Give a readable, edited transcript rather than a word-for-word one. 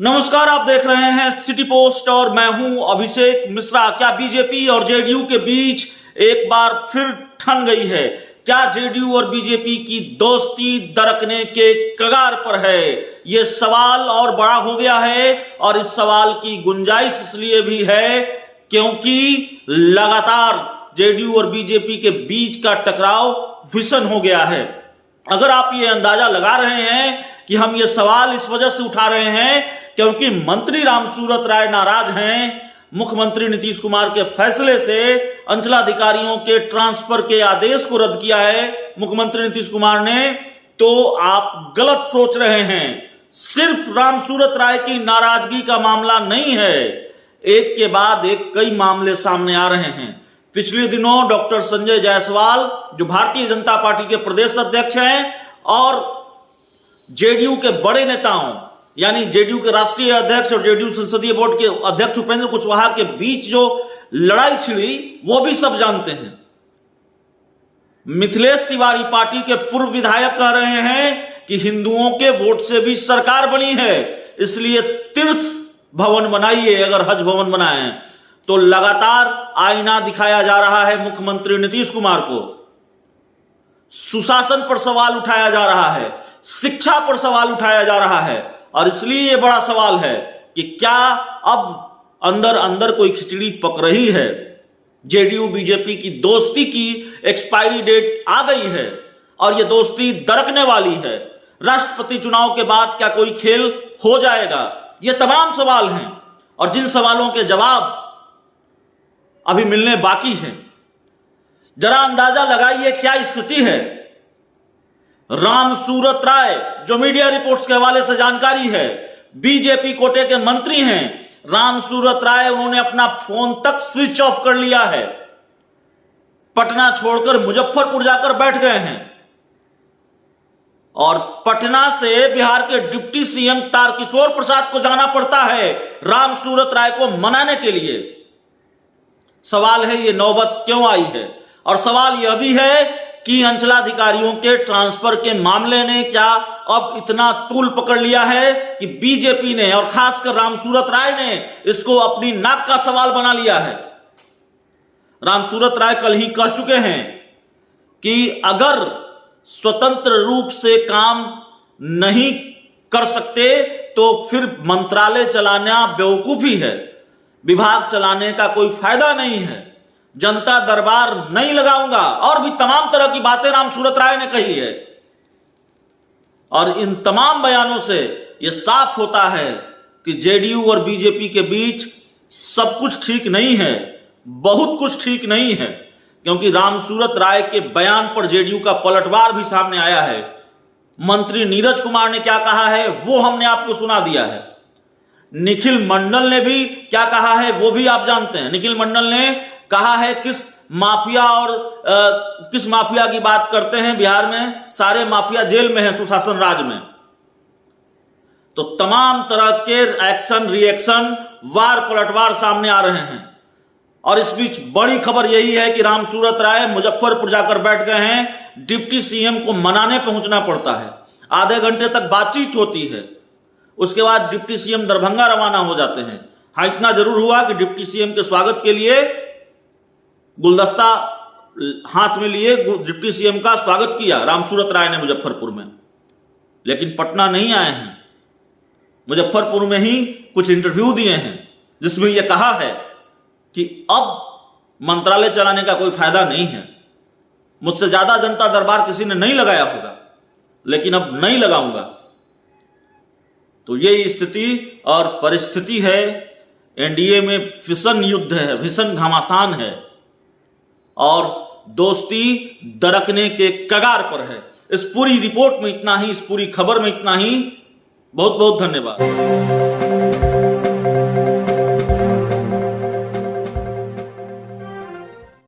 नमस्कार, आप देख रहे हैं सिटी पोस्ट और मैं हूं अभिषेक मिश्रा। क्या बीजेपी और जेडीयू के बीच एक बार फिर ठन गई है? क्या जेडीयू और बीजेपी की दोस्ती दरकने के कगार पर है? यह सवाल और बड़ा हो गया है और इस सवाल की गुंजाइश इसलिए भी है क्योंकि लगातार जेडीयू और बीजेपी के बीच का टकराव भीषण हो गया है। अगर आप ये अंदाजा लगा रहे हैं कि हम ये सवाल इस वजह से उठा रहे हैं क्योंकि मंत्री रामसूरत राय नाराज हैं मुख्यमंत्री नीतीश कुमार के फैसले से। अंचलाधिकारियों के ट्रांसफर के आदेश को रद्द किया है मुख्यमंत्री नीतीश कुमार ने। तो आप गलत सोच रहे हैं। सिर्फ रामसूरत राय की नाराजगी का मामला नहीं है, एक के बाद एक कई मामले सामने आ रहे हैं। पिछले दिनों डॉक्टर संजय जायसवाल जो भारतीय जनता पार्टी के प्रदेश अध्यक्ष हैं और जेडीयू के बड़े नेताओं यानी जेडीयू के राष्ट्रीय अध्यक्ष और जेडीयू संसदीय बोर्ड के अध्यक्ष उपेंद्र कुशवाहा के बीच जो लड़ाई छिड़ी वो भी सब जानते हैं। मिथिलेश तिवारी पार्टी के पूर्व विधायक कह रहे हैं कि हिंदुओं के वोट से भी सरकार बनी है, इसलिए तीर्थ भवन बनाइए। अगर हज भवन बनाए तो लगातार आईना दिखाया जा रहा है मुख्यमंत्री नीतीश कुमार को। सुशासन पर सवाल उठाया जा रहा है, शिक्षा पर सवाल उठाया जा रहा है और इसलिए यह बड़ा सवाल है कि क्या अब अंदर अंदर कोई खिचड़ी पक रही है। जेडीयू बीजेपी की दोस्ती की एक्सपायरी डेट आ गई है और यह दोस्ती दरकने वाली है। राष्ट्रपति चुनाव के बाद क्या कोई खेल हो जाएगा? ये तमाम सवाल हैं और जिन सवालों के जवाब अभी मिलने बाकी हैं। जरा अंदाजा लगाइए क्या स्थिति है। रामसूरत राय जो मीडिया रिपोर्ट्स के हवाले से जानकारी है, बीजेपी कोटे के मंत्री हैं। रामसूरत राय उन्होंने अपना फोन तक स्विच ऑफ कर लिया है, पटना छोड़कर मुजफ्फरपुर जाकर बैठ गए हैं और पटना से बिहार के डिप्टी सीएम तारकिशोर प्रसाद को जाना पड़ता है रामसूरत राय को मनाने के लिए। सवाल है ये नौबत क्यों आई है? और सवाल यह भी है कि अंचलाधिकारियों के ट्रांसफर के मामले ने क्या अब इतना तूल पकड़ लिया है कि बीजेपी ने और खासकर रामसूरत राय ने इसको अपनी नाक का सवाल बना लिया है। रामसूरत राय कल ही कह चुके हैं कि अगर स्वतंत्र रूप से काम नहीं कर सकते तो फिर मंत्रालय चलाना बेवकूफी है, विभाग चलाने का कोई फायदा नहीं है, जनता दरबार नहीं लगाऊंगा और भी तमाम तरह की बातें रामसूरत राय ने कही है। और इन तमाम बयानों से यह साफ होता है कि जेडीयू और बीजेपी के बीच सब कुछ ठीक नहीं है, बहुत कुछ ठीक नहीं है, क्योंकि रामसूरत राय के बयान पर जेडीयू का पलटवार भी सामने आया है। मंत्री नीरज कुमार ने क्या कहा है वो हमने आपको सुना दिया है। निखिल मंडल ने भी क्या कहा है वो भी आप जानते हैं। निखिल मंडल ने कहा है किस माफिया और किस माफिया की बात करते हैं बिहार में, सारे माफिया जेल में हैं सुशासन राज में। तो तमाम तरह के एक्शन रिएक्शन वार पलटवार सामने आ रहे हैं और इस बीच बड़ी खबर यही है कि रामसूरत राय मुजफ्फरपुर जाकर बैठ गए हैं। डिप्टी सीएम को मनाने पहुंचना पड़ता है, आधे घंटे तक बातचीत होती है, उसके बाद डिप्टी सीएम दरभंगा रवाना हो जाते हैं। हाँ, इतना जरूर हुआ कि डिप्टी सीएम के स्वागत के लिए गुलदस्ता हाथ में लिए डिप्टी सीएम का स्वागत किया रामसूरत राय ने मुजफ्फरपुर में, लेकिन पटना नहीं आए हैं। मुजफ्फरपुर में ही कुछ इंटरव्यू दिए हैं जिसमें यह कहा है कि अब मंत्रालय चलाने का कोई फायदा नहीं है, मुझसे ज्यादा जनता दरबार किसी ने नहीं लगाया होगा, लेकिन अब नहीं लगाऊंगा। तो ये स्थिति और परिस्थिति है। एनडीए में भीषण युद्ध है, भीषण घमासान है और दोस्ती दरकने के कगार पर है। इस पूरी रिपोर्ट में इतना ही, इस पूरी खबर में इतना ही। बहुत बहुत धन्यवाद।